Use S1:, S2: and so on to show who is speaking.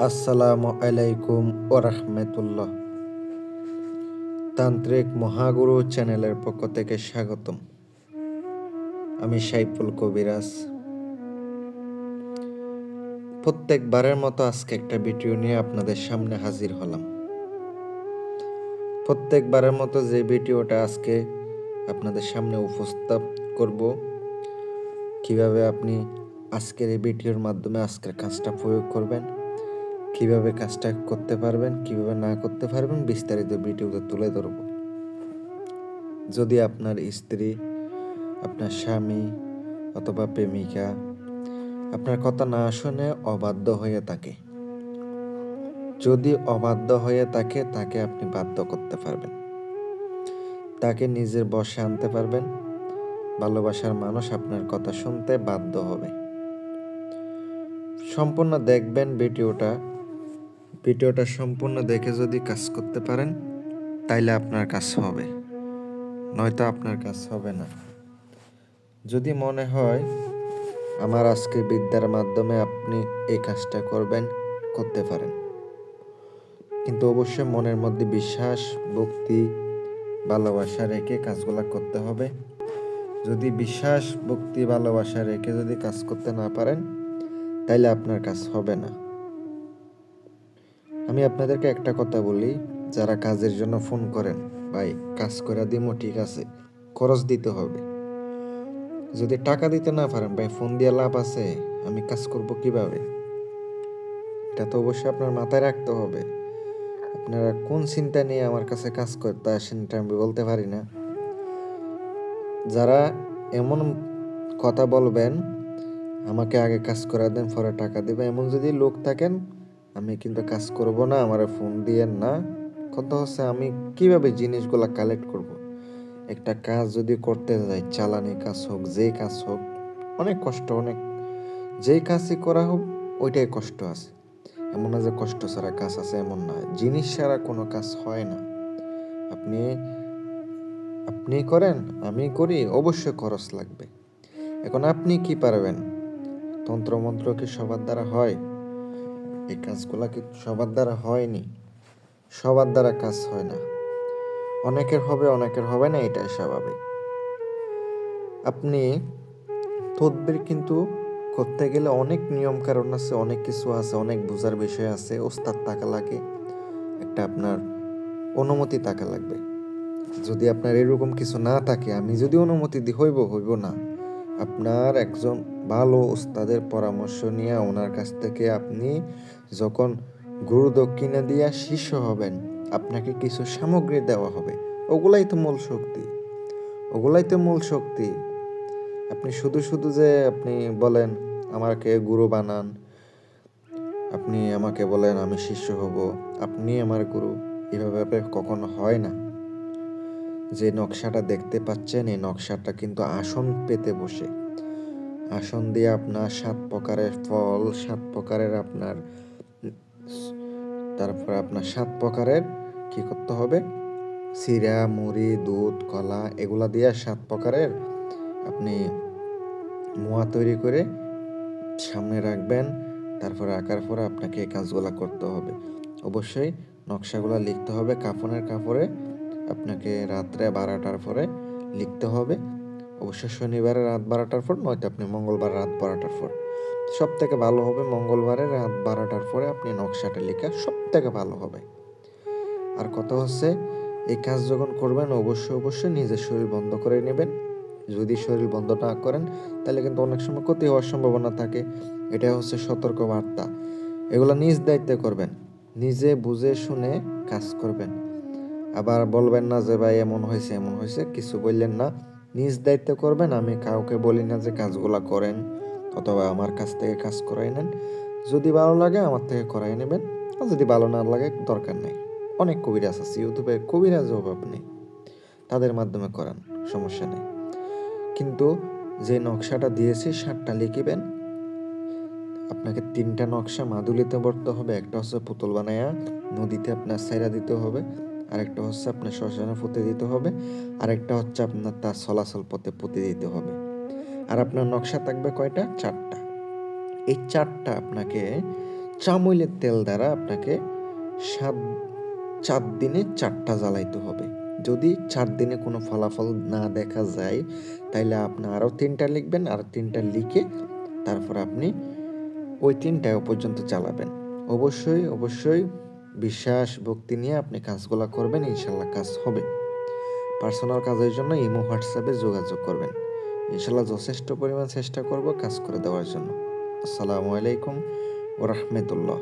S1: আসসালামু আলাইকুম ওরহমতুল্লাহ। তান্ত্রিক মহাগুরু চ্যানেলের পক্ষ থেকে স্বাগতম। আমি সাইফুল কবিরাজ। প্রত্যেকবারের মতো আজকে একটা ভিডিও নিয়ে আপনাদের সামনে হাজির হলাম। প্রত্যেকবারের মতো যে ভিডিওটা আজকে আপনাদের সামনে উপস্থাপ করব, কিভাবে আপনি আজকের এই ভিডিওর মাধ্যমে আজকের কাজটা প্রয়োগ করবেন, কিভাবে কাজটা করতে পারবেন, কিভাবে না করতে পারবেন, বিস্তারিত ভিডিওতে তুলে ধরব। যদি আপনার স্ত্রী, আপনার স্বামী অথবা প্রেমিকা আপনার কথা না শুনে অবাধ্য হয়ে থাকে, যদি অবাধ্য হয়ে থাকে তাকে আপনি বাধ্য করতে পারবেন, তাকে নিজের বশে আনতে পারবেন। ভালোবাসার মানুষ আপনার কথা শুনতে বাধ্য হবে। সম্পূর্ণ দেখবেন ভিডিওটা সম্পূর্ণ দেখে যদি কাজ করতে পারেন তাইলে আপনার কাজ হবে, নয়তো আপনার কাজ হবে না। যদি মনে হয় আমার আজকে বিদ্যার মাধ্যমে আপনি এই কাজটা করতে পারেন, কিন্তু অবশ্যই মনের মধ্যে বিশ্বাস, ভক্তি, ভালোবাসা রেখে কাজগুলো করতে হবে। যদি বিশ্বাস, ভক্তি, ভালোবাসা রেখে যদি কাজ করতে না পারেন তাইলে আপনার কাজ হবে না। আমি আপনাদেরকে একটা কথা বলি, যারা কাজের জন্য ফোন করেন, ভাই কাজ করে দিমো, ঠিক আছে, খরচ দিতে হবে। যদি টাকা দিতে না পারেন, ভাই ফোন দিয়ে লাভ আছে? আমি কাজ করব কিভাবে? এটা তো অবশ্যই আপনার মাথায় রাখতে হবে। আপনারা কোন চিন্তা নিয়ে আমার কাছে কাজ করতে আসেন এটা আমি বলতে পারি না। যারা এমন কথা বলবেন, আমাকে আগে কাজ করে দেন পরে টাকা দেবে, এমন যদি লোক থাকেন, আমি কিন্তু কাজ করব না, আমার ফোন দিয়েন না। কথা হচ্ছে আমি কিভাবে জিনিসগুলো কালেক্ট করব। একটা কাজ যদি করতে যাই, চালানি কাজ হোক, যেই কাজ হোক, অনেক কষ্ট, যেই কাজই করা হোক ওইটাই কষ্ট আছে। এমন না যে কষ্ট ছাড়া কাজ আছে, এমন না। জিনিস ছাড়া কোনো কাজ হয় না। আপনি করেন, আমি করি, অবশ্যই খরচ লাগবে। এখন আপনি কি পারবেন? তন্ত্রমন্ত্র কি সবার দ্বারা হয়? এই কাজগুলা কি সবার দ্বারা হয়নি? সবার দ্বারা কাজ হয় না। অনেকের হবে, অনেকের হবে না, এটাই স্বাভাবিক। আপনি তদবির কিন্তু করতে গেলে অনেক নিয়ম কারণ আছে, অনেক কিছু আছে, অনেক বোঝার বিষয় আছে। ওস্তাদ টাকা লাগে, একটা আপনার অনুমতি টাকা লাগবে। যদি আপনার এরকম কিছু না থাকে, আমি যদি অনুমতি দিই, হইব না। আপনার একজন ভালো ওস্তাদের পরামর্শ নিয়ে ওনার কাছ থেকে আপনি যখন গুরু দক্ষিণা দিয়া শিষ্য হবেন, আপনাকে কিছু সামগ্রী দেওয়া হবে। ওগুলাই তো মূল শক্তি। আপনি শুধু যে আপনি বলেন আমাকে গুরু বানান, আপনি আমাকে বলেন আমি শিষ্য হব, আপনি আমার গুরু, এভাবে কখনো হয় না। যে নকশাটা দেখতে পাচ্ছেন, এই নকশাটা কিন্তু আসন পেতে বসে, আসন দিয়ে আপনার 7 প্রকারের ফল, 7 প্রকারের আপনার, তারপরে আপনার 7 প্রকারের কি করতে হবে, চিরা, মুড়ি, দুধ, কলা, এগুলা দিয়ে 7 প্রকারের আপনি মোয়া তৈরি করে সামনে রাখবেন। তারপরে রাখার পরে আপনাকে এই কাজগুলো করতে হবে। অবশ্যই নকশাগুলো লিখতে হবে কাপড়ে। আপনাকে রাত্রে 12টার পরে লিখতে হবে। অবশ্যই শনিবারে রাত 12টার পর, নয়তো আপনি মঙ্গলবার রাত 12টার পর। সব থেকে ভালো হবে মঙ্গলবারে রাত 12টার পরে আপনি নকশাটা লেখা সব থেকে ভালো হবে। আর কথা হচ্ছে, এই কাজ যখন করবেন অবশ্যই নিজের শরীর বন্ধ করে নেবেন। যদি শরীর বন্ধ না করেন তাহলে কিন্তু অনেক সময় ক্ষতি হওয়ার সম্ভাবনা থাকে। এটা হচ্ছে সতর্ক বার্তা। এগুলো নিজ দায়িত্বে করবেন, নিজে বুঝে শুনে কাজ করবেন। আবার বলবেন না যে ভাই এমন হয়েছে, কিছু বললেন না, নিজ দায়িত্বে করবেন। আমি কাউকে বলি না যে কাজগুলা করেন অথবা আমার কাছ থেকে কাজ করাই নেন। যদি ভালো লাগে আমার থেকে করাই নেবেন, আর যদি ভালো না লাগে দরকার নেই। অনেক কবিরাজ আছে ইউটিউবে, কবিরাজ অভাব নেই, তাদের মাধ্যমে করান, সমস্যা নেই। কিন্তু যে নকশাটা দিয়েছি 7টা লিখিবেন। আপনাকে 3টা নকশা মাদুলিতে পড়তে হবে। একটা হচ্ছে পুতুল বানায়া নদীতে আপনার ছাইরা দিতে হবে, আরেকটা হচ্ছে আপনার শ্মশানে পুঁতে দিতে হবে, আরেকটা হচ্ছে আপনার তার চলাচল পথে পুঁতে দিতে হবে। আর আপনার নকশা থাকবে কয়টা? 4টা। এই 4টা আপনাকে চামইলের তেল দ্বারা আপনাকে 4 দিনে 4টা জ্বালাইতে হবে। যদি 4 দিনে কোনো ফলাফল না দেখা যায়, তাইলে আপনি আরও 3টা লিখবেন, আর 3টা লিখে তারপর আপনি ওই 3টাও পর্যন্ত চালাবেন। অবশ্যই বিশ্বাস ভক্তি নিয়ে আপনি কাজগুলা করবেন, ইনশাল্লাহ কাজ হবে। পার্সোনাল কাজের জন্য ইমো, হোয়াটসঅ্যাপে যোগাযোগ করবেন। ইনশাল্লাহ যথেষ্ট পরিমাণ চেষ্টা করব কাজ করে দেওয়ার জন্য। আসসালামু আলাইকুম ওয়া রাহমাতুল্লাহ।